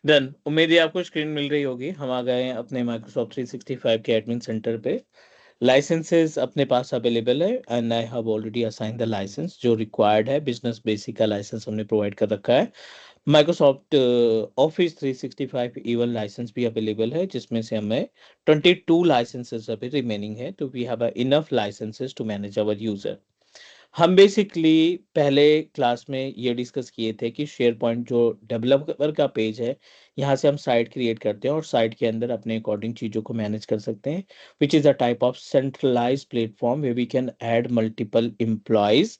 Done. उम्मीद है आपको स्क्रीन मिल रही होगी। हम आ गए हैं अपने माइक्रोसॉफ्ट 365 के एडमिन सेंटर पे। लाइसेंसेस अपने पास अवेलेबल है and I have already assign the licence जो रिक्वायर्ड है। बिजनेस बेसिक का लाइसेंस हमने प्रोवाइड कर रखा है। माइक्रोसॉफ्ट ऑफिस 365 इवन लाइसेंस भी अवेलेबल है, जिसमें से हमें 22 लाइसेंसेस अभी रिमेनिंग है। तो we have enough licences to manage our user. हम बेसिकली पहले क्लास में ये डिस्कस किए थे कि शेयर पॉइंट जो डेवलपर का पेज है, यहाँ से हम साइट क्रिएट करते हैं और साइट के अंदर अपने अकॉर्डिंग चीज़ों को मैनेज कर सकते हैं, which is a type of centralise platform way we can add multiple employees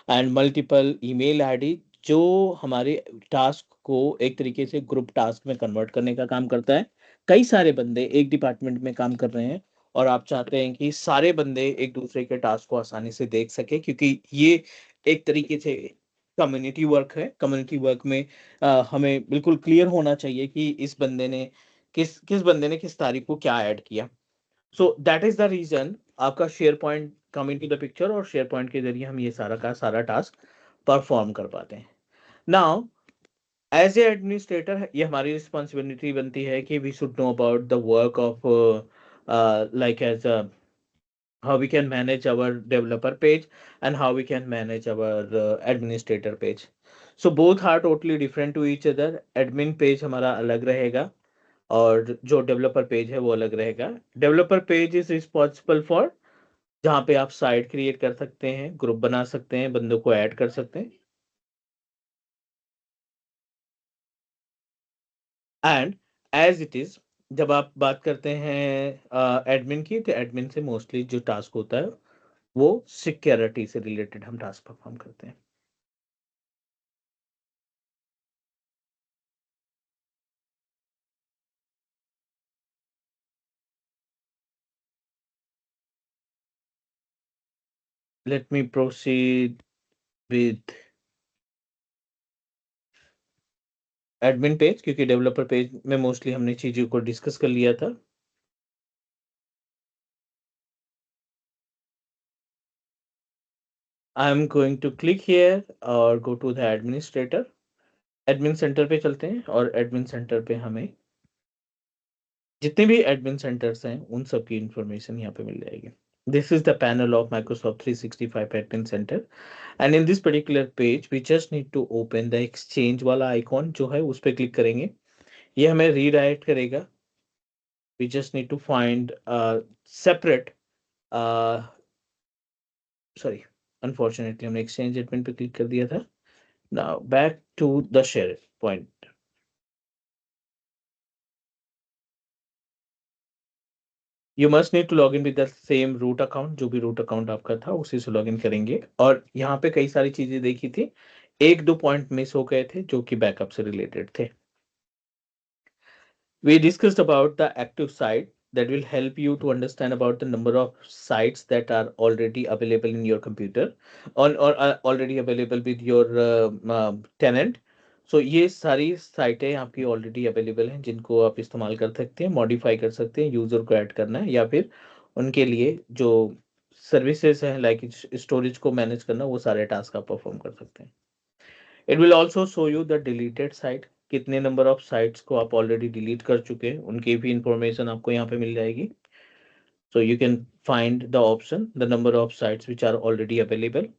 and multiple email ID, जो हमारे टास्क को एक तरीके से ग्रुप टास्क में कन्वर्ट करने का काम करता है। कई सारे बंदे एक डिपार्टमेंट में काम कर रहे हैं और आप चाहते हैं कि सारे बंदे एक दूसरे के टास्क को आसानी से देख सके, क्योंकि ये एक तरीके से कम्युनिटी वर्क है। कम्युनिटी वर्क में हमें बिल्कुल क्लियर होना चाहिए कि इस बंदे ने किस किस बंदे ने किस तारीख को क्या ऐड किया। So that is the reason आपका SharePoint come into the picture, और शेयर पॉइंट के जरिए हम ये सारा का सारा टास्क परफॉर्म कर पाते हैं। नाउ एज ए एडमिनिस्ट्रेटर ये हमारी रिस्पॉन्सिबिलिटी बनती है कि we should know about the work of like as how we can manage our developer page and how we can manage our administrator page. So both are totally different to each other. Admin page हमारा अलग रहेगा और जो developer page है वो अलग रहेगा। Developer page is responsible for जहाँ पे आप साइट क्रिएट कर सकते हैं, ग्रुप बना सकते हैं, बंदों को ऐड कर सकते हैं। एंड एज इट इज, जब आप बात करते हैं एडमिन की, तो एडमिन से मोस्टली जो टास्क होता है वो सिक्योरिटी से रिलेटेड हम टास्क परफॉर्म करते हैं। Let me proceed with admin page, क्योंकि डेवलपर पेज में मोस्टली हमने चीजों को डिस्कस कर लिया था। I am going to click here और go to the administrator. Admin centre पे चलते हैं और एडमिन सेंटर पे हमें जितने भी एडमिन सेंटर्स हैं उन सब की इंफॉर्मेशन यहाँ पे मिल जाएगी। This is the panel of Microsoft 365 admin centre and in this particular page we just need to open the exchange वाला आइकॉन जो है उस पर क्लिक करेंगे। ये हमें रीडायरेक्ट करेगा। We just need to find separate, sorry, unfortunately हमने एक्सचेंज एडमिन पे क्लिक कर दिया था। Now back to the SharePoint. You must need to log in with the same root account, जो भी रूट अकाउंट आपका था उसी से लॉग इन करेंगे। और यहाँ पे कई सारी चीजें देखी थी, एक दो पॉइंट मिस हो गए थे जो कि बैकअप से रिलेटेड थे। We discussed about the active site that will help you to understand about the number of sites that are already available in your computer on or are already available with your tenant. So ये सारी साइटें आपकी already available हैं जिनको आप इस्तेमाल कर सकते हैं, मॉडिफाई कर सकते हैं, यूजर को ऐड करना है या फिर उनके लिए जो सर्विसेज हैं लाइक स्टोरेज को मैनेज करना, वो सारे टास्क आप परफॉर्म कर सकते हैं। It will also show you the deleted site, कितने नंबर ऑफ साइट्स को आप ऑलरेडी डिलीट कर चुके हैं उनकी भी इंफॉर्मेशन आपको यहाँ पे मिल जाएगी। So you can find the option the number of sites which are already available.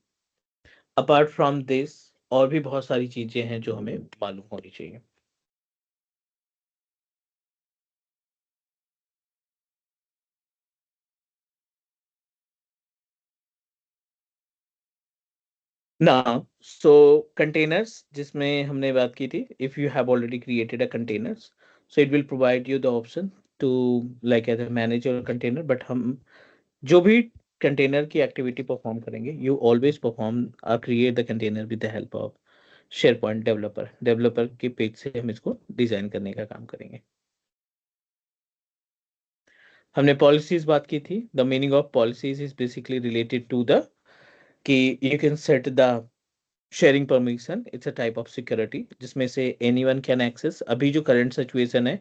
Apart from this और भी बहुत सारी चीजें हैं जो हमें मालूम होनी चाहिए। ना सो कंटेनर्स जिसमें हमने बात की थी, if you have already created a containers, so it will provide you the option to like as manage your container. But हम जो भी कंटेनर की एक्टिविटी परफॉर्म करेंगे, you always perform create the container with the help of SharePoint developer. Developer के पेज से हम इसको डिजाइन करने का काम करेंगे। हमने पॉलिसीज बात की थी। The meaning of policies is basically related to the कि you can set the sharing permission, it's a type of security जिसमें से एनीवन कैन एक्सेस। अभी जो करंट सिचुएशन है,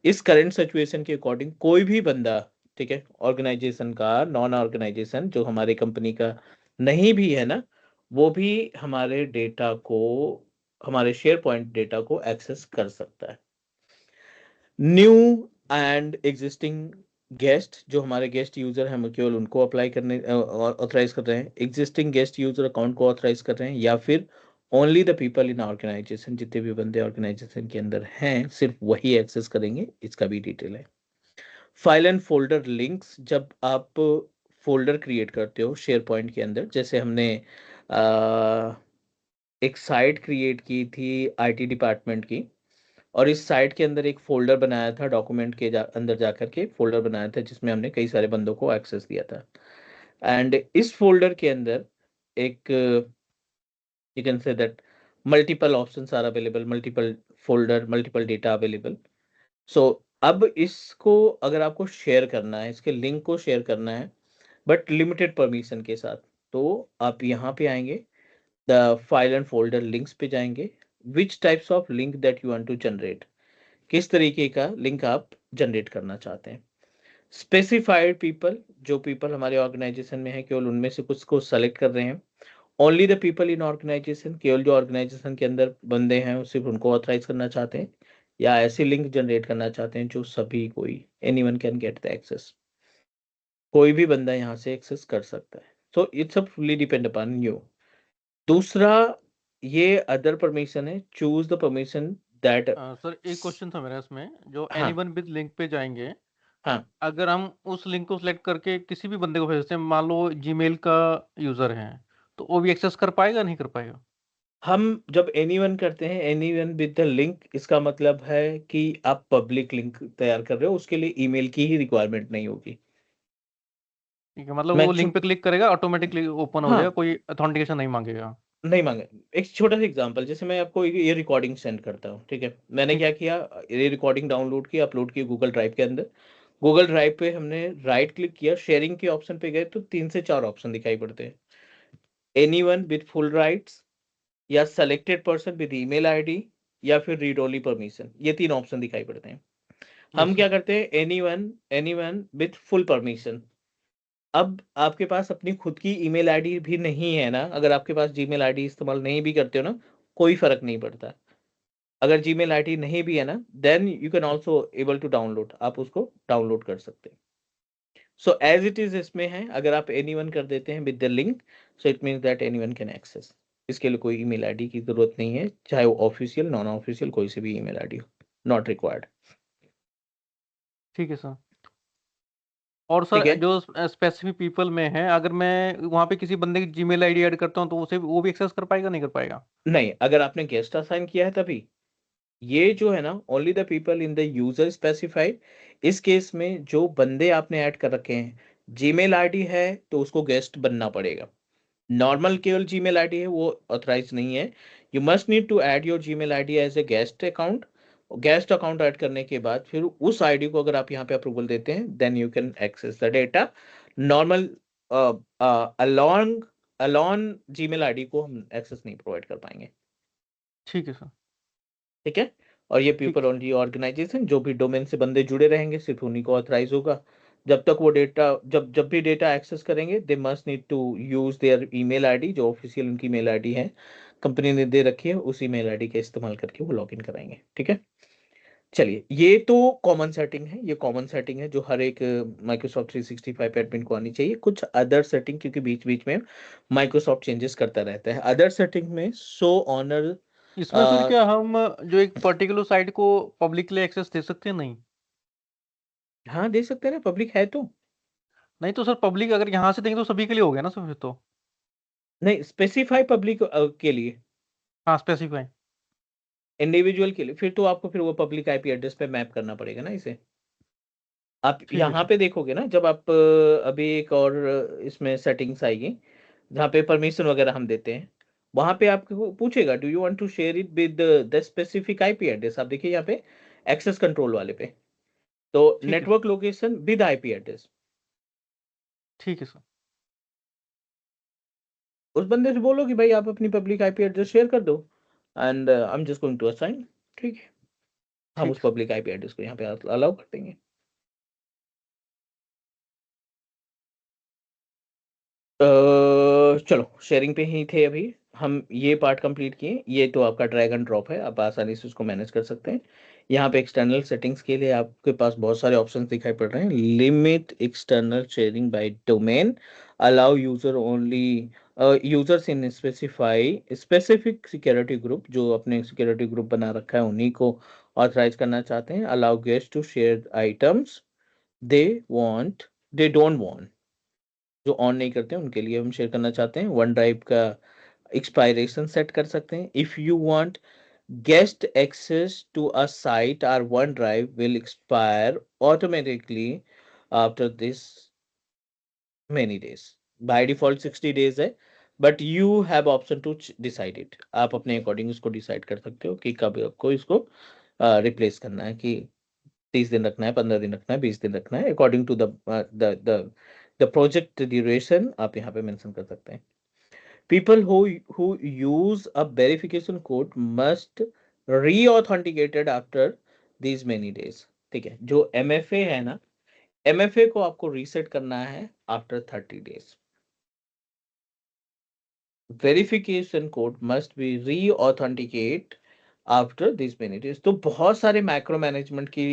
इस करंट सिचुएशन के अकॉर्डिंग कोई भी बंदा, ठीक है, ऑर्गेनाइजेशन का, नॉन ऑर्गेनाइजेशन जो हमारे कंपनी का नहीं भी है ना, वो भी हमारे डेटा को, हमारे शेयर पॉइंट डेटा को एक्सेस कर सकता है। न्यू एंड एग्जिस्टिंग गेस्ट, जो हमारे गेस्ट यूजर हैं हम केवल उनको अप्लाई करने ऑथराइज कर रहे हैं। एग्जिस्टिंग गेस्ट यूजर अकाउंट को ऑथराइज कर रहे हैं, या फिर only the people in organisation, जितने भी बंदे ऑर्गेनाइजेशन के अंदर हैं सिर्फ वही एक्सेस करेंगे, इसका भी डिटेल है। फाइल एंड फोल्डर लिंक्स, जब आप फोल्डर क्रिएट करते हो शेयर पॉइंट के अंदर, जैसे हमने एक साइट क्रिएट की थी आईटी डिपार्टमेंट की, और इस साइट के अंदर एक फोल्डर बनाया था, डॉक्यूमेंट के अंदर जाकर के फोल्डर बनाया था जिसमें हमने कई सारे बंदों को एक्सेस दिया था। एंड इस फोल्डर के अंदर एक, you can say that, multiple options are available, multiple folder, multiple data available. So अब इसको अगर आपको शेयर करना है, इसके लिंक को शेयर करना है बट लिमिटेड परमिशन के साथ, तो आप यहाँ पे आएंगे, the file and folder links पे जाएंगे, which types of link that you want to generate, किस तरीके का लिंक आप जनरेट करना चाहते हैं। स्पेसिफाइड पीपल, जो पीपल हमारे ऑर्गेनाइजेशन में है केवल उनमें से कुछ को सेलेक्ट कर रहे हैं। Only the people in organisation, केवल जो ऑर्गेनाइजेशन के अंदर बंदे हैं सिर्फ उनको ऑथराइज करना चाहते हैं, या ऐसी लिंक जनरेट करना चाहते हैं जो सभी कोई, anyone can get the access, कोई भी बंदा यहाँ से एक्सेस कर सकता है। So it's a fully depend upon you. दूसरा, ये अदर परमिशन है, choose the permission that. Sir एक क्वेश्चन था मेरा इसमें, जो हाँ एनीवन विद लिंक पे जाएंगे, हाँ, अगर हम उस लिंक को सिलेक्ट करके किसी भी बंदे को भेजते हैं, मान लो जीमेल का यूजर है, तो वो भी एक्सेस कर पाएगा नहीं कर पाएगा? हम जब एनीवन करते हैं, एनीवन विद द लिंक, इसका मतलब है कि आप पब्लिक लिंक तैयार कर रहे हो, उसके लिए ईमेल की ही रिक्वायरमेंट नहीं होगी। ठीक है, मतलब वो लिंक मैक्सिमम, पे क्लिक करेगा ऑटोमेटिकली ओपन हो जाएगा, हाँ, कोई अथेंटिकेशन नहीं मांगेगा? नहीं मांगे। एक छोटा सा एग्जांपल, जैसे मैं आपको ये रिकॉर्डिंग सेंड करता हूँ, ठीक है, मैंने ठीक क्या किया, ये रिकॉर्डिंग डाउनलोड की, अपलोड की गूगल ड्राइव के अंदर। गूगल ड्राइव पे हमने राइट क्लिक किया, शेयरिंग के ऑप्शन पे गए तो 3 से 4 ऑप्शन दिखाई पड़ते हैं। एनीवन विद फुल राइट्स, या selected person with email ID, या फिर रीड ओनली परमिशन, ये 3 ऑप्शन दिखाई पड़ते हैं। हम यस सर। क्या करते हैं, anyone, anyone with full permission. अब आपके पास अपनी खुद की ईमेल आईडी भी नहीं है ना, अगर आपके पास जीमेल आईडी इस्तेमाल नहीं भी करते हो ना, कोई फर्क नहीं पड़ता। अगर जीमेल आईडी नहीं भी है ना, then you can also able to download, आप उसको डाउनलोड कर सकते हैं। सो एज इट इज इसमें है, अगर आप एनीवन कर देते हैं with the link, so it means that anyone can access. इसके लिए कोई ईमेल आईडी की जरूरत नहीं है, चाहे वो ऑफिशियल नॉन ऑफिशियल कोई सी भी ईमेल आईडी हो, नॉट रिक्वायर्ड। ठीक है सर। और ठीक सर है, जो स्पेसिफिक पीपल में है, अगर मैं वहाँ पे किसी बंदे की जीमेल आईडी ऐड करता हूँ, तो उसे वो भी एक्सेस कर पाएगा नहीं कर पाएगा? नहीं, अगर आपने गेस्ट असाइन किया है तभी। ये जो है ना, only the people in the user specified, इस केस में जो बंदे आपने ऐड कर रखे हैं, जीमेल आईडी है तो उसको गेस्ट बनना पड़ेगा। नॉर्मल केवल जीमेल आईडी है वो ऑथराइज नहीं है। You must need to add your Gmail ID as a guest account. Guest account add करने के बाद फिर उस आईडी को अगर आप यहाँ पे अप्रूवल देते हैं, then you can access the data. Normal along alone Gmail ID को हम एक्सेस नहीं प्रोवाइड कर पाएंगे। ठीक है सर। ठीक है, और ये ठीक। पीपल ओनली ऑर्गेनाइजेशन, जो भी डोमेन से बंदे जुड़े रहेंगे सिर्फ उन्हीं को ऑथराइज होगा। जब तक वो डेटा, जब जब भी डेटा एक्सेस करेंगे, they must need to use their email ID, जो ऑफिशियल उनकी ईमेल आईडी है, कंपनी ने दे रखी है, उस ईमेल आईडी का इस्तेमाल करके वो लॉगिन कराएंगे। ठीक है, चलिए, ये तो कॉमन सेटिंग है, ये कॉमन सेटिंग है जो हर एक माइक्रोसॉफ्ट 365 एडमिन को आनी चाहिए। कुछ अदर सेटिंग, क्योंकि बीच बीच में माइक्रोसॉफ्ट चेंजेस करता रहता है, अदर सेटिंग में सो ऑनर। इसमें फिर क्या हम जो एक पर्टिकुलर साइट को पब्लिकली एक्सेस दे सकते हैं? नहीं? हाँ, दे सकते हैं ना, पब्लिक है तो। नहीं तो सर, पब्लिक अगर यहाँ से देंगे तो सभी के लिए हो गया ना सर फिर तो? नहीं, स्पेसिफाई पब्लिक के लिए, हाँ, स्पेसिफाई। इंडिविजुअल के लिए फिर तो आपको फिर वो पब्लिक आईपी एड्रेस पे मैप करना पड़ेगा ना इसे। आप ठीक है यहाँ सर। पे देखोगे ना, जब आप अभी एक और इसमें सेटिंग्स आएगी जहाँ पे परमिशन वगैरह हम देते हैं, वहां पे आपको पूछेगा do you want to share it with the specific IP address, आप देखिए यहाँ पे एक्सेस कंट्रोल वाले पे, तो ठीक है sir. Network location with IP address, ठीक है सर। उस बंदे से बोलो कि भाई आप अपनी पब्लिक आईपी एड्रेस शेयर कर दो, and I am just going to assign. ठीक है, हम ठीक उस है सर। पब्लिक आईपी एड्रेस को यहाँ पे अलाउ कर देंगे। चलो शेयरिंग पे ही थे अभी, हम ये पार्ट कंप्लीट किए। ये तो आपका ड्रैग एंड ड्रॉप है, आप आसानी से उसको मैनेज कर सकते हैं। यहाँ पे एक्सटर्नल सेटिंग्स के लिए आपके पास बहुत सारे ऑप्शंस दिखाई पड़ रहे हैं। Limit external sharing by domain, allow user only users in specify specific security group, जो अपने सिक्योरिटी ग्रुप बना रखा है उन्हीं को ऑथराइज करना चाहते हैं। Allow guest to share items they want they don't want, जो ऑन नहीं करते हैं उनके लिए हम शेयर करना चाहते हैं। वन ड्राइव का एक्सपायरेशन सेट कर सकते हैं। If you want guest access to a site or OneDrive will expire automatically after this many days. By default 60 days है, but you have option to decide it. आप अपने according इसको decide कर सकते हो कि कब आपको इसको रिप्लेस करना है, कि 30 दिन रखना है, 15 दिन रखना है, 20 दिन रखना है, according to the project duration आप यहाँ पे मेंशन कर सकते हैं। People who use a verification code must re-authenticated after these many days। ठीक है, जो MFA है ना, MFA को आपको रीसेट करना है after 30 days. Verification code must be re-authenticate after this many days. तो बहुत सारे मैक्रो मैनेजमेंट की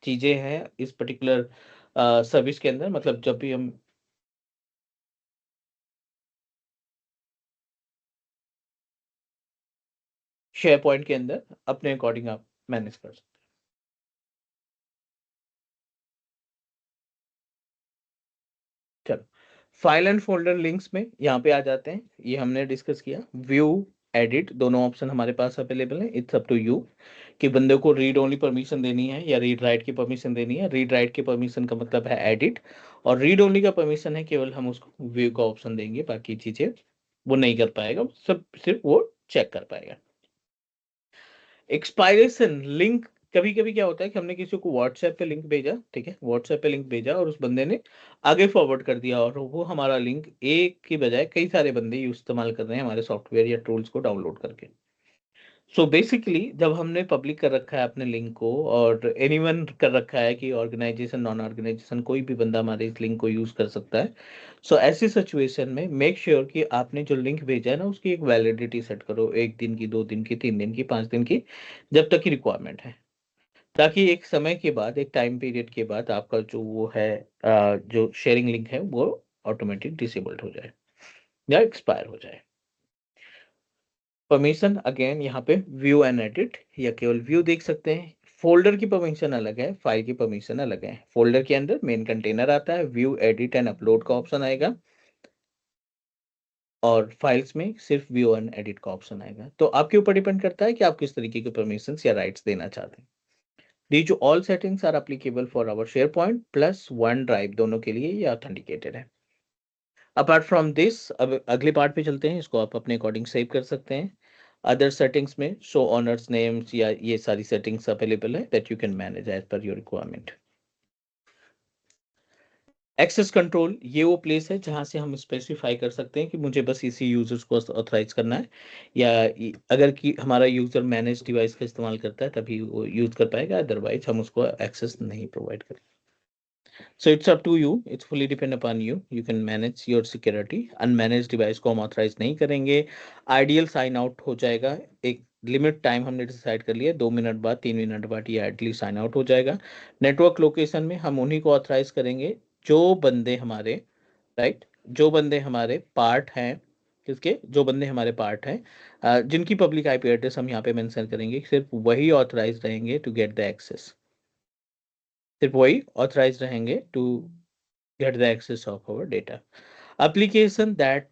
चीजें हैं इस पर्टिकुलर सर्विस के अंदर। मतलब जब भी हम शेयर पॉइंट के अंदर अपने अकॉर्डिंग आप मैनेज कर सकते हैं। चलो, फाइल एंड फोल्डर लिंक्स में यहाँ पे आ जाते हैं। ये हमने डिस्कस किया। व्यू, एडिट दोनों ऑप्शन हमारे पास अवेलेबल है। इट्स अप टू यू कि बंदे को रीड ओनली परमिशन देनी है या रीड राइट की परमिशन देनी है। रीड राइट की परमिशन का मतलब है एडिट, और रीड ओनली का परमिशन है केवल हम उसको व्यू का ऑप्शन देंगे, बाकी चीजें वो नहीं कर पाएगा, सब सिर्फ वो चेक कर पाएगा। एक्सपायरेशन लिंक, कभी कभी क्या होता है कि हमने किसी को व्हाट्सएप पे लिंक भेजा, ठीक है, व्हाट्सएप पे लिंक भेजा और उस बंदे ने आगे फॉरवर्ड कर दिया, और वो हमारा लिंक एक की बजाय कई सारे बंदे इस्तेमाल कर रहे हैं हमारे सॉफ्टवेयर या टूल्स को डाउनलोड करके। सो बेसिकली जब हमने पब्लिक कर रखा है अपने लिंक को, और एनीवन कर रखा है कि ऑर्गेनाइजेशन नॉन ऑर्गेनाइजेशन कोई भी बंदा हमारे इस लिंक को यूज कर सकता है, सो ऐसी सिचुएशन में मेक श्योर कि आपने जो लिंक भेजा है ना उसकी एक वैलिडिटी सेट करो, 1 दिन की, 2 दिन की, 3 दिन की, 5 दिन की, जब तक की रिक्वायरमेंट है, ताकि एक समय के बाद, एक टाइम पीरियड के बाद आपका जो वो है जो शेयरिंग लिंक है वो ऑटोमेटिक डिसेबल्ड हो जाए या एक्सपायर हो जाए। परमिशन अगेन यहाँ पे व्यू एंड एडिट, या केवल व्यू देख सकते हैं। फोल्डर की परमिशन अलग है, फाइल की परमिशन अलग है। फोल्डर के अंदर मेन कंटेनर आता है, व्यू, एडिट एंड अपलोड का ऑप्शन आएगा, और फाइल्स में सिर्फ व्यू एंड एडिट का ऑप्शन आएगा। तो आपके ऊपर डिपेंड करता है कि आप किस तरीके के परमिशन या राइट्स देना चाहते हैं। These all settings are applicable for our SharePoint plus OneDrive, दोनों के लिए ये ऑथेंटिकेटेड है। अपार्ट फ्रॉम दिस, अब अगले पार्ट पे चलते हैं। इसको आप अपने अकॉर्डिंग सेव कर सकते हैं। अदर सेटिंग्स में शो ऑनर्स नेम्स या ये सारी सेटिंग्स अवेलेबल है that you can manage as per your requirement. Access control, ये वो प्लेस है जहां से हम स्पेसिफाई कर सकते हैं कि मुझे बस इसी यूजर्स को ऑथराइज करना है, या अगर कि हमारा यूजर मैनेज डिवाइस का इस्तेमाल करता है तभी वो यूज कर पाएगा, अदरवाइज हम उसको एक्सेस नहीं प्रोवाइड करें। So it's up to you. It's fully depend upon you. You can manage your security. Unmanaged device को हम authorize नहीं करेंगे। Ideal sign out हो जाएगा। एक लिमिट टाइम हमने डिसाइड कर लिया, 2 मिनट बाद, 3 मिनट बाद ये आइडली साइन आउट हो जाएगा। नेटवर्क लोकेशन में हम उन्हीं को ऑथराइज करेंगे जो बंदे हमारे, राइट, जो बंदे हमारे पार्ट हैं, किसके, जो बंदे हमारे पार्ट हैं, जिनकी पब्लिक आईपी एड्रेस हम यहाँ पे मेंशन करेंगे, सिर्फ वही ऑथराइज रहेंगे टू गेट द एक्सेस। सिर्फ वही ऑथराइज रहेंगे to get the access of our data. Application that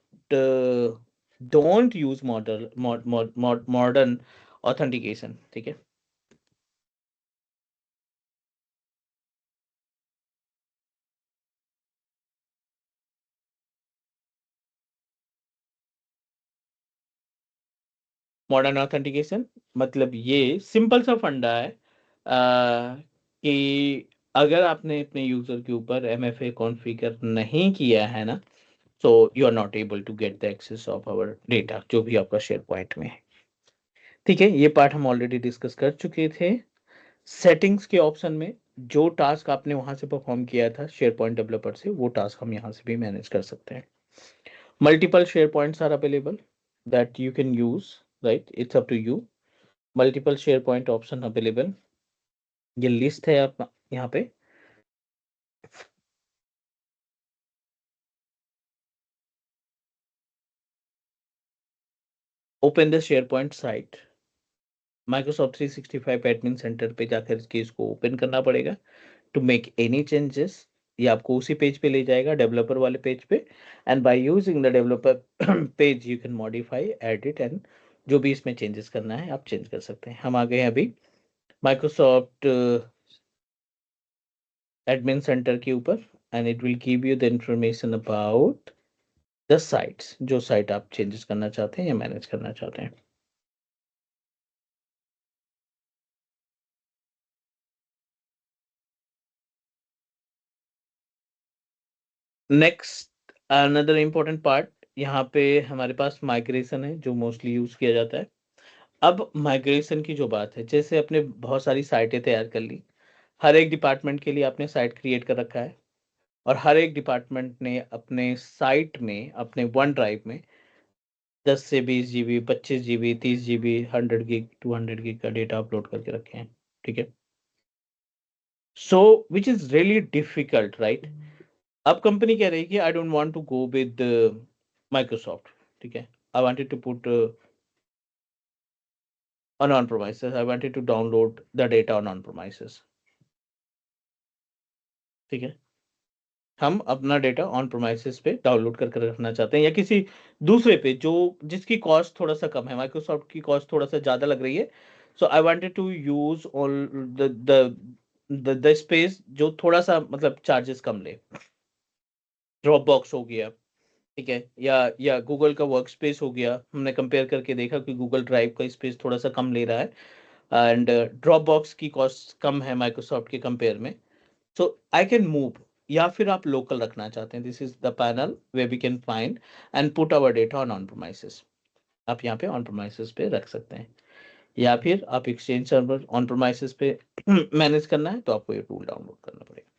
don't use modern authentication, ठीक है। मॉडर्न ऑथेंटिकेशन मतलब ये सिंपल सा फंडा है कि अगर आपने अपने यूजर के ऊपर MFA कॉन्फ़िगर नहीं किया है ना, so you are not able to get the access of our data, जो भी आपका शेयर पॉइंट में है। ठीक है, ये पार्ट हम ऑलरेडी डिस्कस कर चुके थे। सेटिंग्स के ऑप्शन में जो टास्क आपने वहां से परफॉर्म किया था शेयर पॉइंट डेवलपर से, वो टास्क हम यहाँ से भी मैनेज कर सकते हैं। Multiple SharePoints are available, that you can use, right? It's up to you. Multiple SharePoint option available. ये लिस्ट है आप यहाँ पे. Open the SharePoint site. Microsoft 365 admin centre पे जाकर के इसको ओपन करना पड़ेगा. टू मेक एनी चेंजेस ये आपको उसी पेज पे ले जाएगा, डेवलपर वाले पेज पे. And by using the developer page you can modify, edit and जो भी इसमें चेंजेस करना है आप चेंज कर सकते हैं. हम आ गए हैं अभी माइक्रोसॉफ्ट एडमिन सेंटर के ऊपर. And it will give you the information about the sites, जो साइट आप चेंजेस करना चाहते हैं या मैनेज करना चाहते हैं. नेक्स्ट अनदर इम्पोर्टेंट पार्ट, यहाँ पे हमारे पास माइग्रेशन है जो मोस्टली यूज किया जाता है. अब माइग्रेशन की जो बात है, जैसे आपने बहुत सारी साइटें तैयार कर ली, हर एक डिपार्टमेंट के लिए आपने साइट क्रिएट कर रखा है, और हर एक डिपार्टमेंट ने अपने साइट में, अपने वन ड्राइव में 10 से 20 GB, 25 GB, 30 GB, 100 gig, 200 gig का डेटा अपलोड करके रखे हैं. ठीक है. So which is really difficult, right? अब कंपनी कह रही है कि I don't want to go with Microsoft. ठीक है. I wanted to put on premises. I wanted to download the data on premises. ठीक है. हम अपना डेटा ऑन प्रोमाइसेस पे डाउनलोड करके रखना चाहते हैं, या किसी दूसरे पे जो जिसकी कॉस्ट थोड़ा सा कम है. माइक्रोसॉफ्ट की कॉस्ट थोड़ा सा ज्यादा लग रही है. So I wanted to use all the space जो थोड़ा सा मतलब चार्जेस कम ले. ड्रॉप बॉक्स हो गया. ठीक है. या गूगल का वर्क स्पेस हो गया. हमने कंपेयर करके देखा कि गूगल ड्राइव का स्पेस थोड़ा सा कम ले रहा है, एंड ड्रॉप बॉक्स की कॉस्ट कम है माइक्रोसॉफ्ट के कंपेयर में. So I can move. या फिर आप लोकल रखना चाहते हैं, this is the panel way we can find and put our data on premises. आप यहाँ पे ऑन प्रोमाइसेस पे रख सकते हैं, या फिर आप एक्सचेंज सर्वर ऑन प्रोमाइसेस पे मैनेज करना है तो आपको ये टूल डाउनलोड करना पड़ेगा.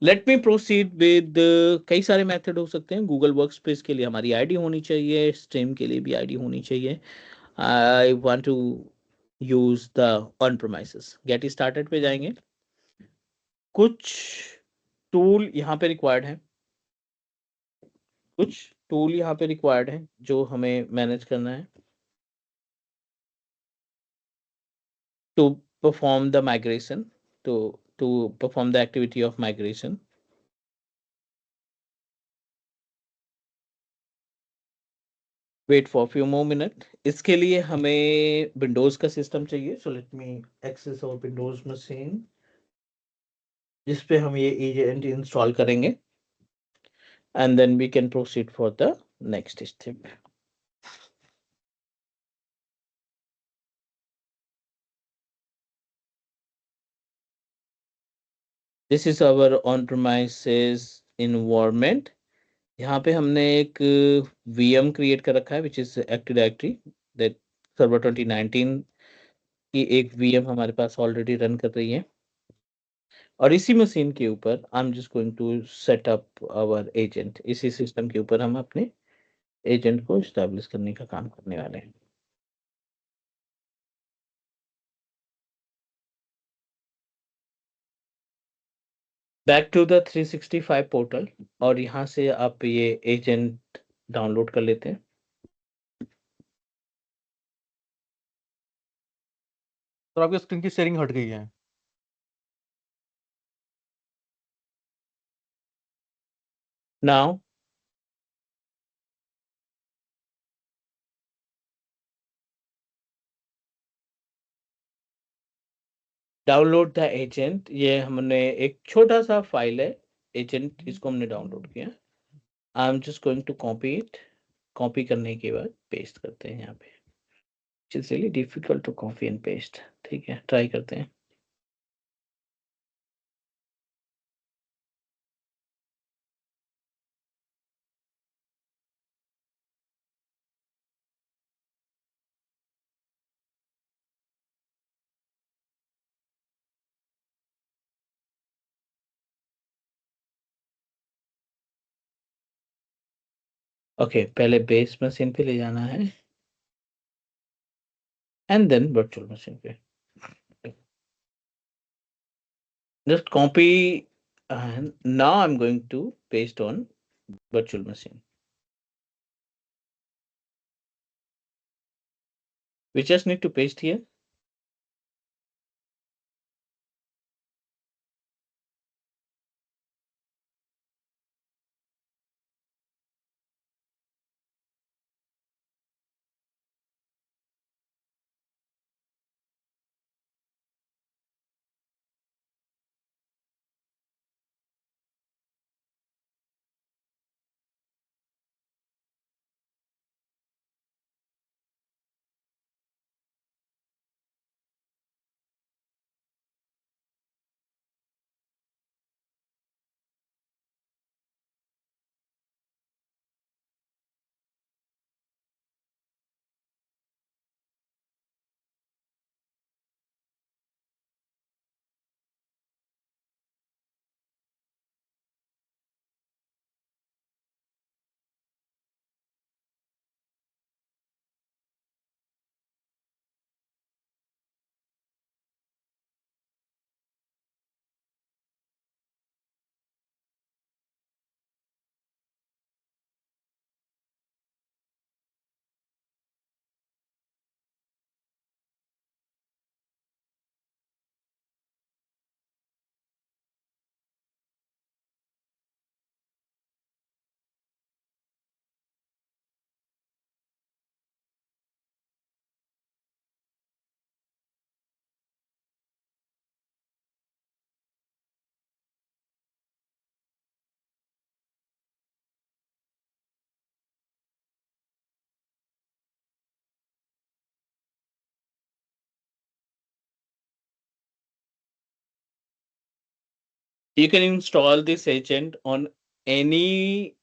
Let me proceed with. कई सारे मेथड हो सकते हैं. गूगल वर्क स्पेस के लिए हमारी आईडी होनी चाहिए, स्ट्रीम के लिए भी आईडी होनी चाहिए. I want to use the on premises. Get started पे जाएंगे. कुछ टूल यहाँ पे रिक्वायर्ड है, कुछ टूल यहाँ पे रिक्वायर्ड है जो हमें मैनेज करना है to perform the migration, to perform the activity of migration. Wait for few more minute. इसके लिए हमें विंडोज का सिस्टम चाहिए. So let me access our Windows machine जिसपे हम ये एजेंट इंस्टॉल करेंगे, and then we can proceed for the next step. This is our on premises environment. यहाँ पे हमने एक VM क्रिएट कर रखा है which is active directory. That server 2019 की एक VM हमारे पास ऑलरेडी रन कर रही है, और इसी मशीन के ऊपर I am just going to set up our agent. इसी सिस्टम के ऊपर हम अपने एजेंट को स्टैब्लिश करने का काम करने वाले हैं. बैक टू द 365 पोर्टल, और यहाँ से आप ये एजेंट डाउनलोड कर लेते हैं. तो आपकी स्क्रीन की शेयरिंग हट गई है. Now download the agent. ये हमने एक छोटा सा फाइल है एजेंट, इसको हमने डाउनलोड किया. I am just going to copy it. Copy करने के बाद पेस्ट करते हैं यहाँ पे. It's really difficult to copy and paste. ठीक है, ट्राई करते हैं. ओके, पहले बेस मशीन पे ले जाना है एंड देन वर्चुअल मशीन पे। Just copy and now I'm going to paste on virtual machine. We just need to paste here. You can install this agent on any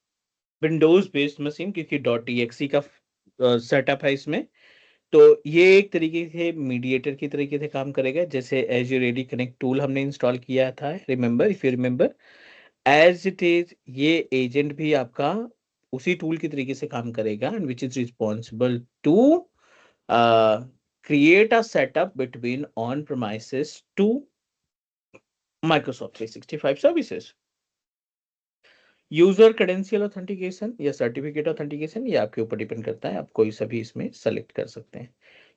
Windows based machine, क्योंकि dot exe का setup है इसमें। तो ये एक तरीके से मीडिएटर की तरीके से काम करेगा। जैसे एज्योर एडी कनेक्ट टूल हमने इंस्टॉल किया था, remember, if you remember, as it is ये एजेंट भी आपका उसी टूल की तरीके से काम करेगा, and which is responsible to create a setup between on premises to Microsoft 365 services. User credential authentication या सर्टिफिकेट ऑथेंटिकेशन, ये आपके ऊपर डिपेंड करता है, आप कोई सभी इसमें सेलेक्ट कर सकते हैं।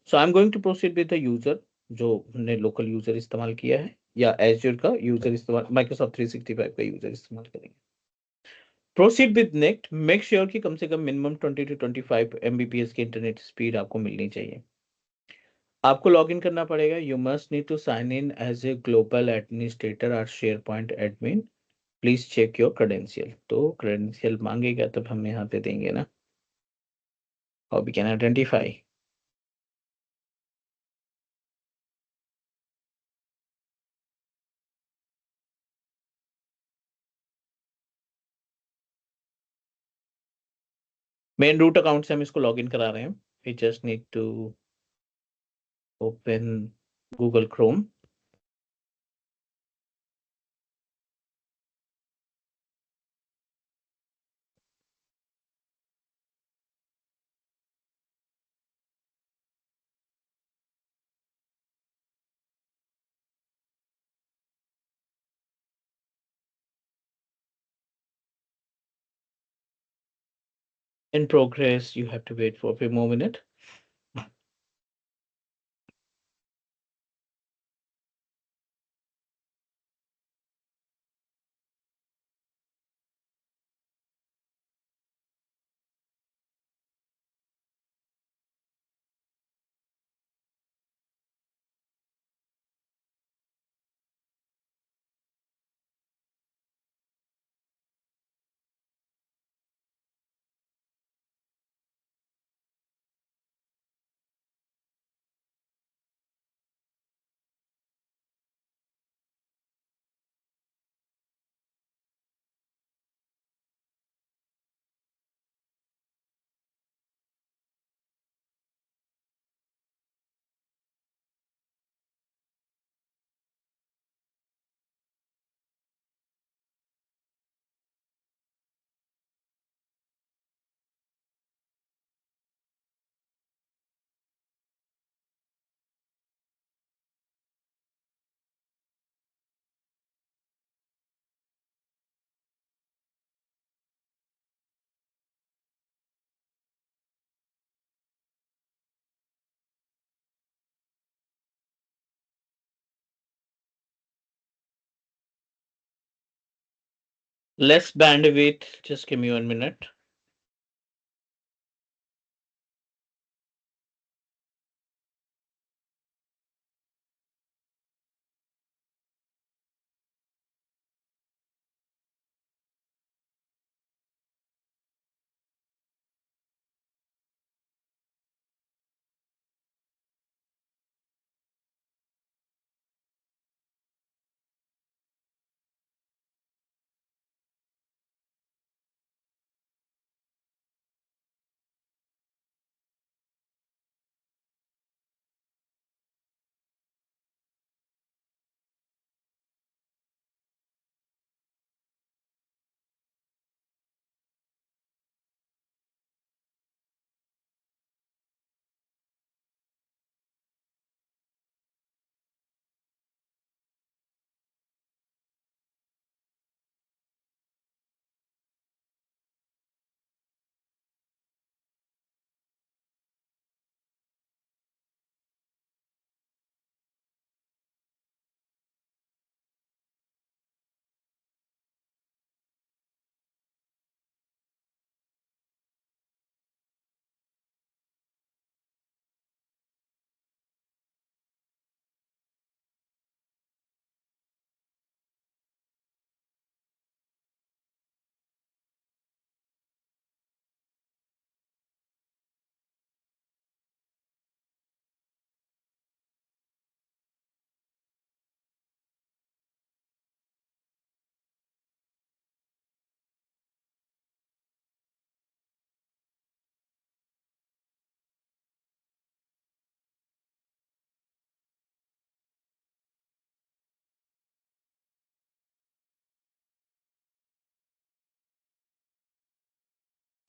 So I am going to proceed with the user, जो हमने लोकल यूजर इस्तेमाल किया है, या एज्योर का यूजर इस्तेमाल, माइक्रोसॉफ्ट 365 का यूजर इस्तेमाल करेंगे। Proceed with next, make sure कि कम से कम मिनिमम 20 to 25 Mbps की इंटरनेट स्पीड आपको मिलनी चाहिए। आपको लॉग इन करना पड़ेगा। You must need to sign in as a global administrator और SharePoint admin. Please check your credential. तो क्रेडेंशियल मांगेगा तब हम यहाँ पे देंगे ना, how we can identify. Main root account से हम इसको लॉग इन करा रहे हैं। We just need to open Google Chrome. In progress, you have to wait for a few more minutes. Less bandwidth. Just give me 1 minute.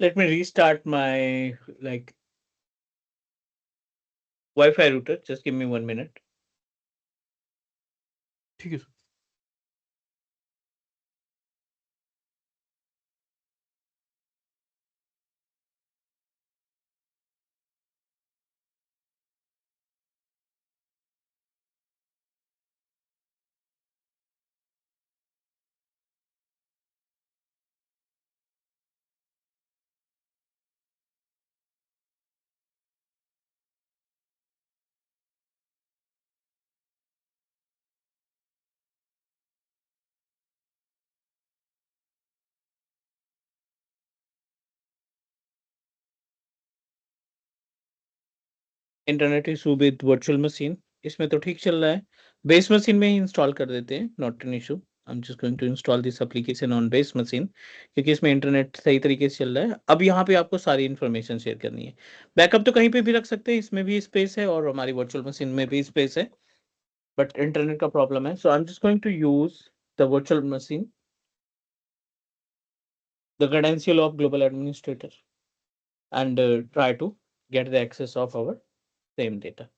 Let me restart my like Wi-Fi router. Just give me 1 minute. ठीक है sir. Internet issue with virtual machine. इसमें तो ठीक चल रहा है। Base machine में ही install कर देते हैं, not an issue. I am just going to install this application on base machine, क्योंकि इसमें इंटरनेट सही तरीके से चल रहा है। अब यहाँ पे आपको सारी इन्फॉर्मेशन शेयर करनी है। बैकअप तो कहीं पे भी रख सकते हैं, इसमें भी स्पेस है और हमारी वर्चुअल मशीन में भी स्पेस है, बट इंटरनेट का प्रॉब्लम है। So I am just going to use the virtual machine, the credential of global administrator, and try to get the access of our same data.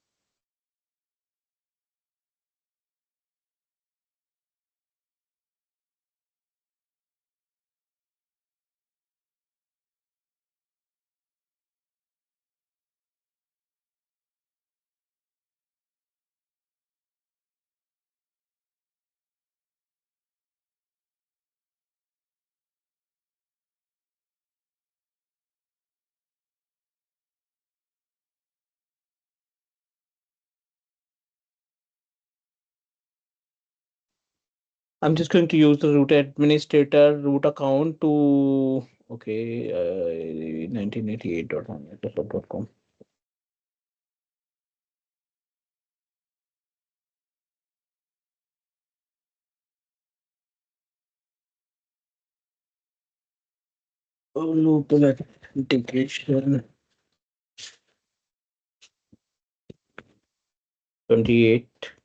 I'm just going to use the root administrator root account to, okay, 1988.com. Local integration 28.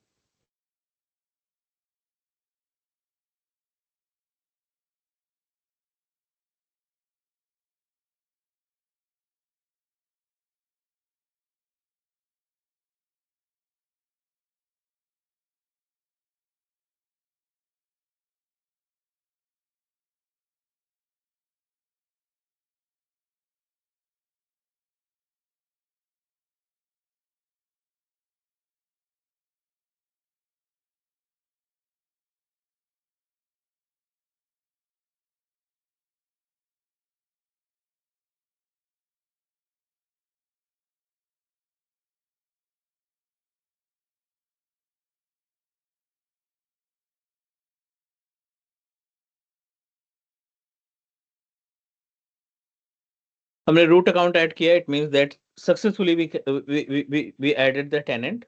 हमने root account add किया, it means that successfully we added the tenant.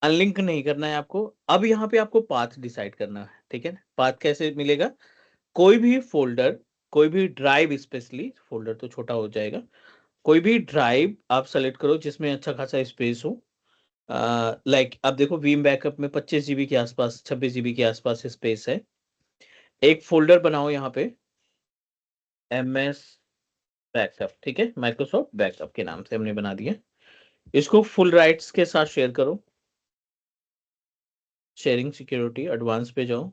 Unlink नहीं करना है आपको। अब यहाँ पे आपको पाथ डिसाइड करना है, ठीक है। पाथ कैसे मिलेगा? कोई भी फोल्डर, कोई भी ड्राइव, स्पेशली फोल्डर तो छोटा हो जाएगा, कोई भी ड्राइव आप सेलेक्ट करो जिसमें अच्छा खासा स्पेस हो। लाइक अब देखो वीम बैकअप में 25 GB के आसपास, 26 GB के आसपास स्पेस है। एक फोल्डर बनाओ यहाँ पे, MS बैकअप, ठीक है, माइक्रोसॉफ्ट बैकअप के नाम से हमने बना दिया। इसको फुल राइट्स के साथ शेयर करो। शेयरिंग सिक्योरिटी एडवांस पे जाओ,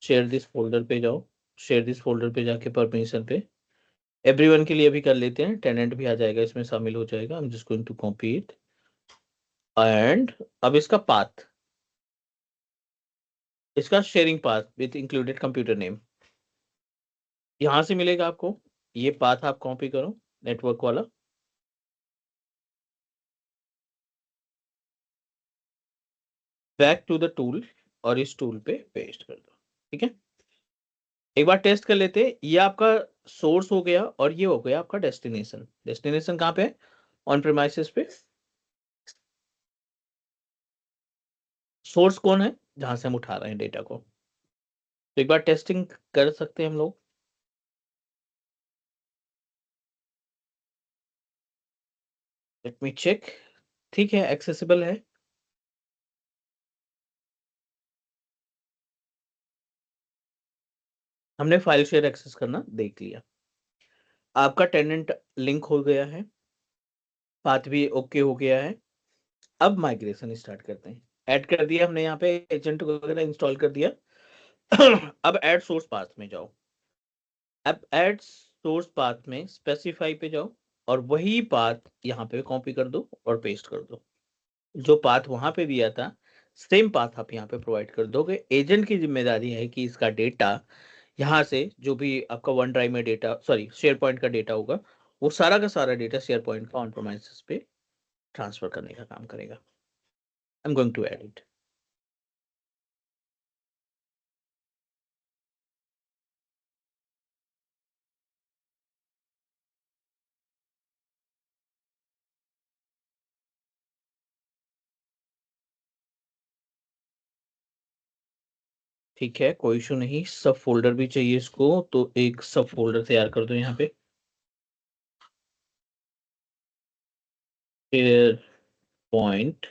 शेयर दिस फोल्डर पे जाओ, शेयर दिस फोल्डर पे जाके परमिशन पे एवरीवन के लिए भी कर लेते हैं, टेनेंट भी आ जाएगा इसमें, शामिल हो जाएगा। I am just going to copy it and अब इसका पाथ, इसका sharing path with included computer name यहां से मिलेगा आपको। ये पाथ आप कॉपी करो, नेटवर्क वाला, बैक टू द टूल और इस टूल पे पेस्ट कर दो, ठीक है। एक बार टेस्ट कर लेते हैं। ये आपका सोर्स हो गया और ये हो गया आपका डेस्टिनेशन। डेस्टिनेशन कहाँ पे है? ऑन प्रेमाइसेस पे। सोर्स कौन है? जहां से हम उठा रहे हैं डेटा को। तो एक बार टेस्टिंग कर सकते हैं हम लोग। Let me check. ठीक है, एक्सेसिबल है। हमने फाइल शेयर एक्सेस करना देख लिया। आपका टेनेंट लिंक हो गया है, पाथ भी ओके हो गया है। अब माइग्रेशन स्टार्ट करते हैं। ऐड कर दिया हमने यहाँ पे, एजेंट वगैरह इंस्टॉल कर दिया। अब ऐड सोर्स पाथ में जाओ। अब ऐड सोर्स पाथ में स्पेसिफाई पे जाओ और वही पाथ यहाँ पे कॉपी कर दो और पेस्ट कर दो। जो पाथ वहां पे दिया था सेम पाथ आप यहाँ पे प्रोवाइड कर दोगे। एजेंट की जिम्मेदारी है कि इसका डेटा यहाँ से, जो भी आपका वन ड्राइव में डेटा, सॉरी शेयर पॉइंट का डेटा होगा, वो सारा का सारा डेटा शेयर पॉइंट का ऑन प्रेमाइसेस पे ट्रांसफर करने का काम करेगा। I am going to add it. ठीक है, कोई इशू नहीं। सब फोल्डर भी चाहिए इसको, तो एक सब फोल्डर तैयार कर दो यहाँ पे, शेयर पॉइंट।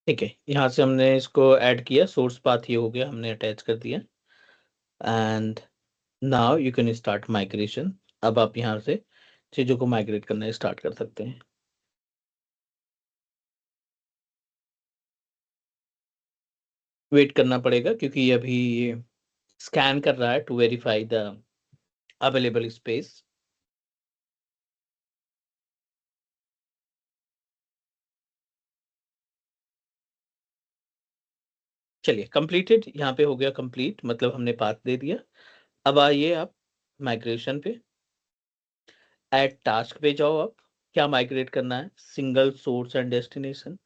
ठीक है, यहाँ से हमने इसको ऐड किया, सोर्स पाथ ये हो गया, हमने अटैच कर दिया। And now you can start migration. अब आप यहाँ से चीजों को माइग्रेट करना स्टार्ट कर सकते हैं। वेट करना पड़ेगा क्योंकि ये अभी स्कैन कर रहा है to verify the available space. चलिए, कंप्लीटेड यहाँ पे हो गया, कंप्लीट मतलब हमने पाथ दे दिया। अब आइए आप माइग्रेशन पे, ऐड टास्क पे जाओ। आप क्या माइग्रेट करना है? Single source and destination,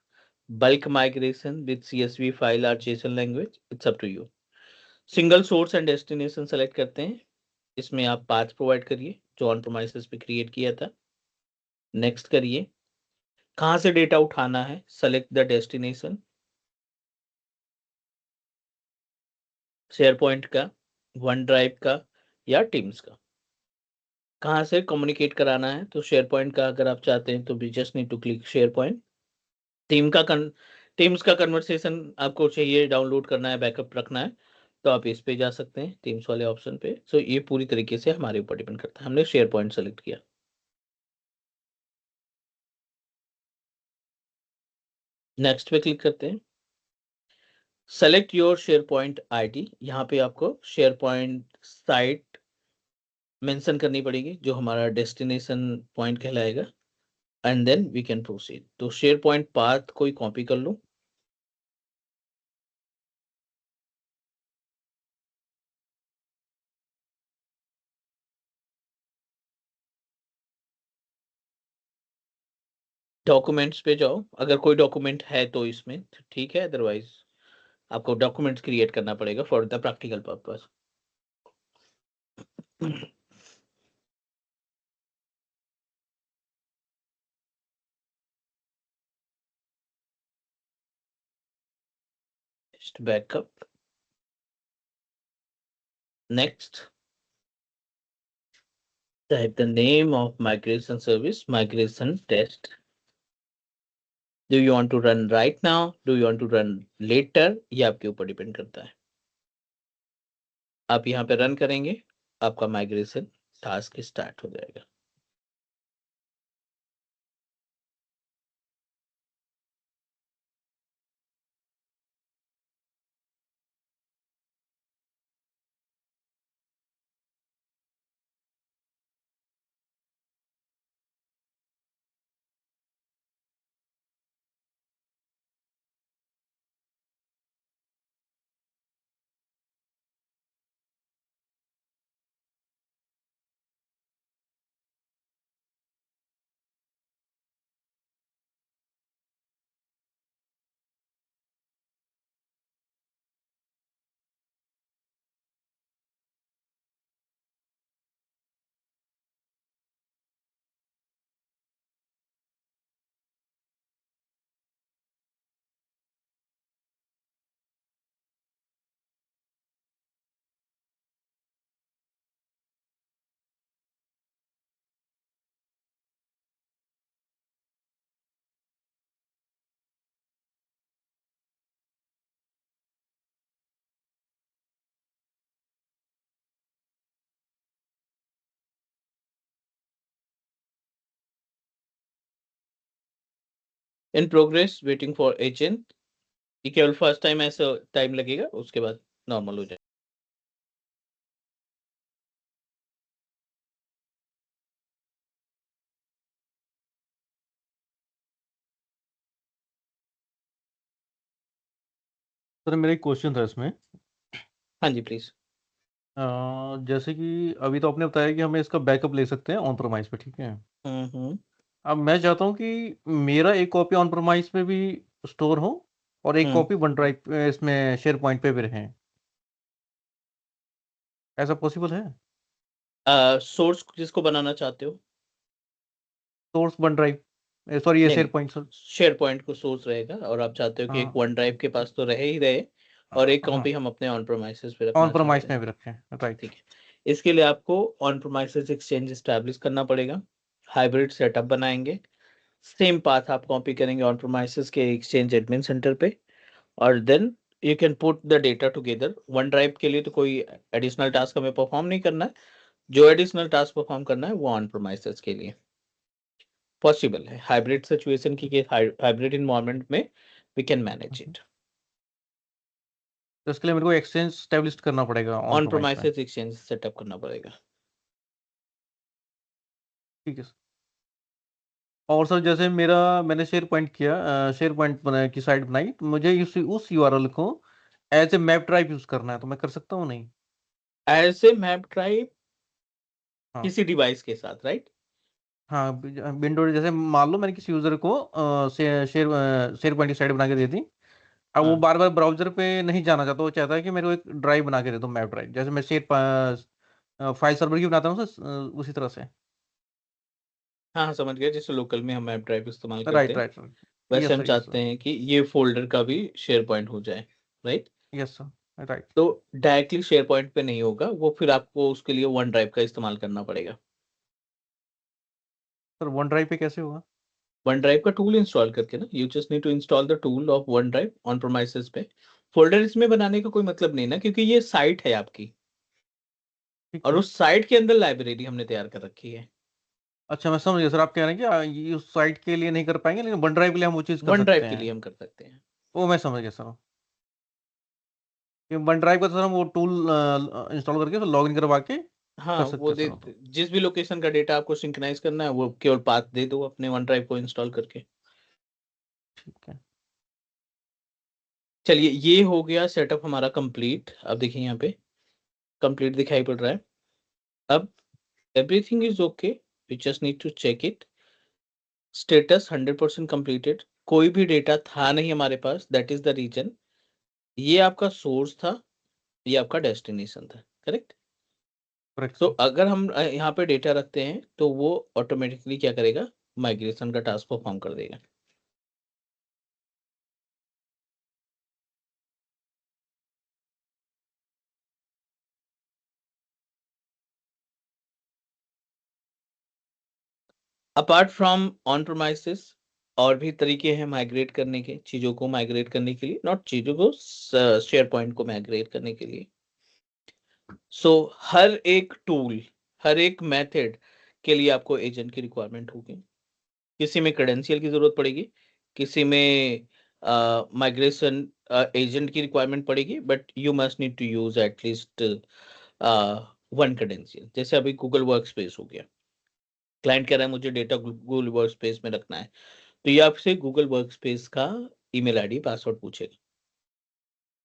bulk migration with CSV file और JSON language, it's up to you. Single source and destination select करते हैं। इसमें आप पाथ प्रोवाइड करिए जो ऑन प्रोमाइसेस पे क्रिएट किया था। नेक्स्ट करिए। कहाँ से डेटा उठाना है? Select the destination. Share point का, वन ड्राइव का या टीम्स का। कहाँ से कम्युनिकेट कराना है, तो शेयर पॉइंट का अगर आप चाहते हैं तो we just need to click SharePoint. Teams का कन्वर्सेशन आपको चाहिए, डाउनलोड करना है, बैकअप रखना है, तो आप इस पे जा सकते हैं, टीम्स वाले ऑप्शन पे। सो ये पूरी तरीके से हमारे ऊपर डिपेंड करता है। हमने शेयर पॉइंट सेलेक्ट किया, नेक्स्ट पे क्लिक करते हैं। Select your share point ID, यहाँ पे आपको शेयर पॉइंट साइट मेंशन करनी पड़ेगी जो हमारा डेस्टिनेशन पॉइंट कहलाएगा, and then we can proceed. तो शेयर पॉइंट पाथ कोई कॉपी कर लो, डॉक्यूमेंट्स पे जाओ, अगर कोई डॉक्यूमेंट है तो इसमें ठीक है, अदरवाइज आपको डॉक्यूमेंट्स क्रिएट करना पड़ेगा for the practical purpose. Backup, next, type the name of migration service, migration test. Do you want to run right now, do you want to run later, ये आपके ऊपर डिपेंड करता है। आप यहाँ पे रन करेंगे, आपका माइग्रेशन टास्क स्टार्ट हो जाएगा। In progress, waiting for agent. ये केवल फर्स्ट टाइम ऐसा टाइम लगेगा, उसके बाद नॉर्मल हो जाएगा। सर मेरा एक क्वेश्चन था इसमें। हाँ जी प्लीज। जैसे कि अभी तो आपने बताया कि हमें इसका बैकअप ले सकते हैं ऑन प्रोमाइस पे, ठीक है। हम्म। अब मैं चाहता हूँ कि मेरा एक कॉपी ऑन प्रोमाइस पे भी स्टोर हो और एक हम्म। कॉपी वन ड्राइव इसमें शेयर पॉइंट पे भी रहे। ऐसा पॉसिबल है? सोर्स जिसको बनाना चाहते हो, सोर्स वन ड्राइव, सॉरी ये नहीं शेयर नहीं, पॉइंट सर। शेयर पॉइंट को सोर्स रहेगा और आप चाहते हो कि एक हाँ वन ड्राइव के पास तो रहे ही रहे, और एक हाँ, कॉपी हम अपने ऑन प्रोमाइसेस पे ऑन रखना चाहते प्रोमाइस हैं। में भी रखें, राइट। ठीक है, इसके लिए आपको ऑन प्रोमाइसेस एक्सचेंज स्टैब्लिश करना पड़ेगा, हाइब्रिड सेटअप बनाएंगे, सेम पाथ आप कॉपी करेंगे ऑन प्रोमाइसेस के एक्सचेंज एडमिन सेंटर पे, और then you can put the data together. OneDrive के लिए तो कोई एडिशनल टास्क हमें परफॉर्म नहीं करना है, जो एडिशनल टास्क परफॉर्म करना है वो ऑन प्रोमाइसेस के लिए पॉसिबल है। हाइब्रिड सिचुएशन की हाइब्रिड इन्वायरमेंट में वी कैन मैनेज इट। तो इसके लिए मेरे को एक्सचेंज स्टैब्लिश करना पड़ेगा ऑन ऑन प्रोमाइस में। प्रोमाइसेस एक्सचेंज सेटअप करना पड़ेगा। ठीक है सर। और सर जैसे मेरा मैंने शेयर पॉइंट किया, शेयर पॉइंट की साइट बनाई, तो मुझे उस यूआरएल को as a map drive use करना है, तो मैं कर सकता हूँ नहीं? एज ए मैप ड्राइव हाँ किसी डिवाइस के साथ, राइट? हाँ, विंडो जैसे मान लो मैंने किसी यूजर को शेयर पॉइंट की साइट बना के दे दी। अब वो हाँ बार बार ब्राउजर पे नहीं जाना चाहता, वो चाहता है कि मेरे को एक ड्राइव बना के दे दो, मैप ड्राइव, जैसे मैं फाइल सर्वर की बनाता हूँ सर, उसी तरह से। हाँ हाँ, समझ गया, जैसे लोकल में हम मैप ड्राइव इस्तेमाल करते राइट हैं, राइट राइट। वैसे यस हम सर, यस चाहते सर, हैं कि ये फोल्डर का भी शेयर पॉइंट हो जाए, राइट? Yes sir. राइट। तो डायरेक्टली शेयर पॉइंट पे नहीं होगा वो, फिर आपको उसके लिए वन ड्राइव का इस्तेमाल करना पड़ेगा। सर वन ड्राइव पे कैसे होगा? वन ड्राइव का टूल इंस्टॉल करके ना, you just need to install the tool of OneDrive on premises पे। फोल्डर इसमें बनाने का कोई मतलब नहीं ना, क्योंकि ये साइट है आपकी, ठीक और है। उस साइट के अंदर लाइब्रेरी हमने तैयार कर रखी है। अच्छा मैं समझ गया सर, आप कह रहे हैं कि ये उस साइट के लिए नहीं कर पाएंगे, लेकिन वन ड्राइव के लिए हम वो चीज़ कर वन सकते ड्राइव के हैं। लिए हम कर सकते हैं। वो मैं समझ गया सर। कि वन ड्राइव का तो सर हम वो टूल इंस्टॉल करके तो लॉग इन करवा के हाँ, कर वो सकते हैं दे, सर वो तो। जिस भी लोकेशन का डेटा आपको सिंक्रोनाइज करना है वो केवल पाथ दे दो अपने वन ड्राइव को इंस्टॉल करके। ठीक है। चलिए, ये हो गया सेटअप हमारा कंप्लीट। अब देखिए यहाँ पे कंप्लीट दिखाई पड़ रहा है। अब everything is okay, we just need to check it. Status 100% completed, कोई भी डेटा था नहीं हमारे पास, दैट इज द रीजन। ये आपका सोर्स था, ये आपका डेस्टिनेशन था, करेक्ट। करेक्ट तो सर। अगर हम यहाँ पे डेटा रखते हैं तो वो ऑटोमेटिकली क्या करेगा, माइग्रेशन का टास्क परफॉर्म कर देगा। अपार्ट फ्रॉम ऑन प्रोमाइसेस, और भी तरीके हैं माइग्रेट करने के, चीजों को माइग्रेट करने के लिए, नॉट चीजों को, शेयर पॉइंट को माइग्रेट करने के लिए। सो हर एक टूल, हर एक मेथड के लिए आपको एजेंट की रिक्वायरमेंट होगी। किसी में क्रेडेंशियल की जरूरत पड़ेगी, किसी में माइग्रेशन एजेंट की रिक्वायरमेंट पड़ेगी, but you must need to use at least one credential. जैसे अभी गूगल वर्क स्पेस हो गया, क्लाइंट कह रहा है मुझे डेटा गूगल वर्क स्पेस में रखना है, तो ये आपसे गूगल वर्क स्पेस का ईमेल आईडी पासवर्ड पूछेगा,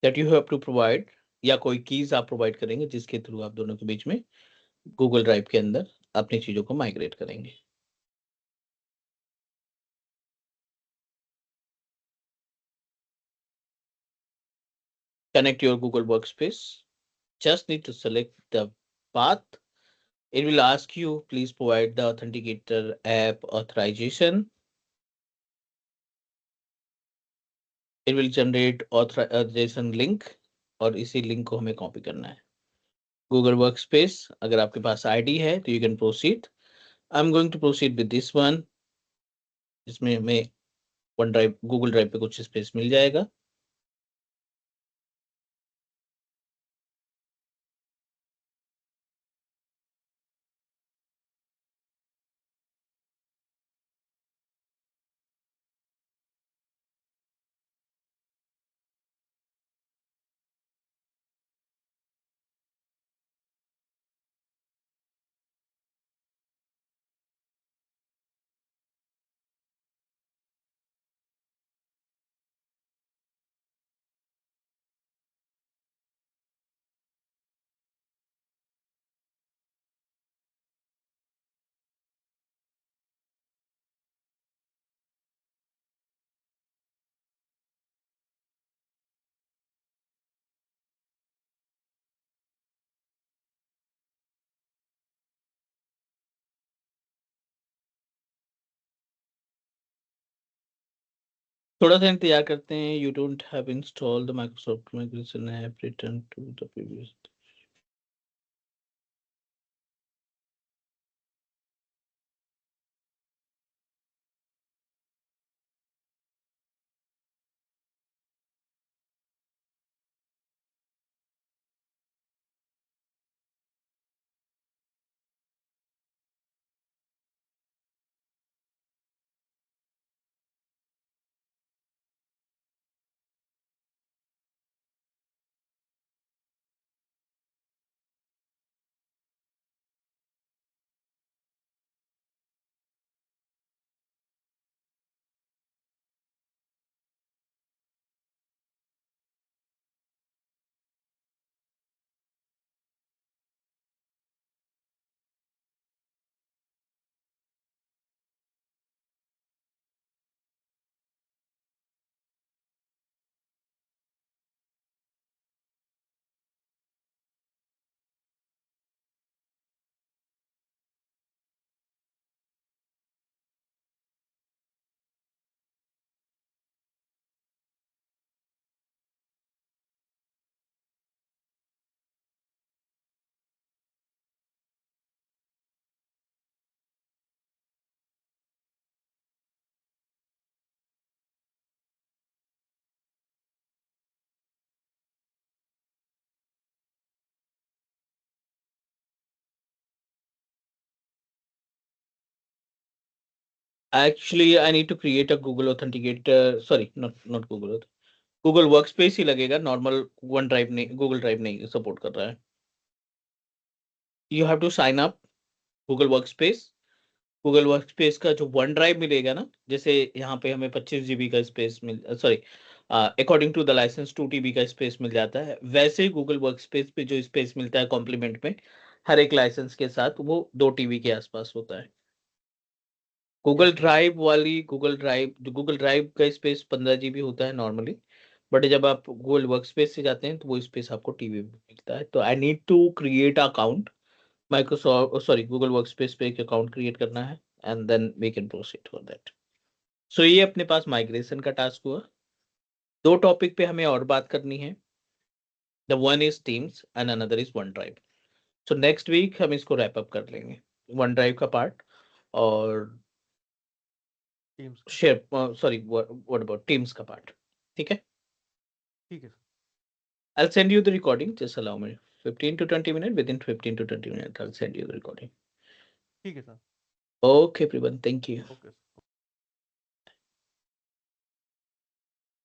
that you have to provide, या कोई कीज आप प्रोवाइड करेंगे जिसके थ्रू आप दोनों के बीच में गूगल ड्राइव के अंदर अपनी चीजों को माइग्रेट करेंगे। Connect your Google Workspace. Just need to select the path. It will ask you, please provide the authenticator app authorization. It will generate authorization link, और इसी लिंक को हमें कॉपी करना है। Google Workspace, अगर आपके पास आईडी है तो you can proceed. I'm going to proceed with this one, जिसमें हमें वन ड्राइव गूगल ड्राइव पे कुछ स्पेस मिल जाएगा। थोड़ा सा इंतजार करते हैं। You don't have installed the Microsoft Migration app, return to the previous Actually, I need to create a Google Authenticator. Sorry, not Google. Google Workspace ही लगेगा, नॉर्मल वन ड्राइव नहीं, गूगल ड्राइव नहीं सपोर्ट कर रहा है. You have to sign up Google Workspace. Google Workspace का जो one drive मिलेगा ना, जैसे यहाँ पे हमें 25 GB का स्पेस मिल, sorry, according to the licence 2 TB का स्पेस मिल जाता है, वैसे ही गूगल वर्कस्पेस पे जो स्पेस मिलता है कॉम्प्लीमेंट में हर एक लाइसेंस के साथ, वो 2 TB के आसपास होता है. गूगल ठीक है। ड्राइव वाली, गूगल ड्राइव का स्पेस 15 GB होता है नॉर्मली, बट जब आप गूगल वर्कस्पेस से जाते हैं तो वो स्पेस आपको टीवी में मिलता है. तो I need to create account Microsoft, sorry, Google Workspace पे एक अकाउंट क्रिएट करना है, and then we can proceed for that. So ये अपने पास माइग्रेशन का टास्क हुआ. 2 टॉपिक पे हमें और बात करनी है. The one is Teams and another is OneDrive. So next week हम इसको रैप अप कर लेंगे, वन ड्राइव का पार्ट और टीम्स का। Share, sorry, what about Teams का पार्ट. ठीक है. ठीक है sir. I'll send you the recording. Just allow me 15 to 20 minutes. Within 15 to 20 minutes, I'll send you the recording. ठीक है sir. Okay, everyone. Thank you. Okay.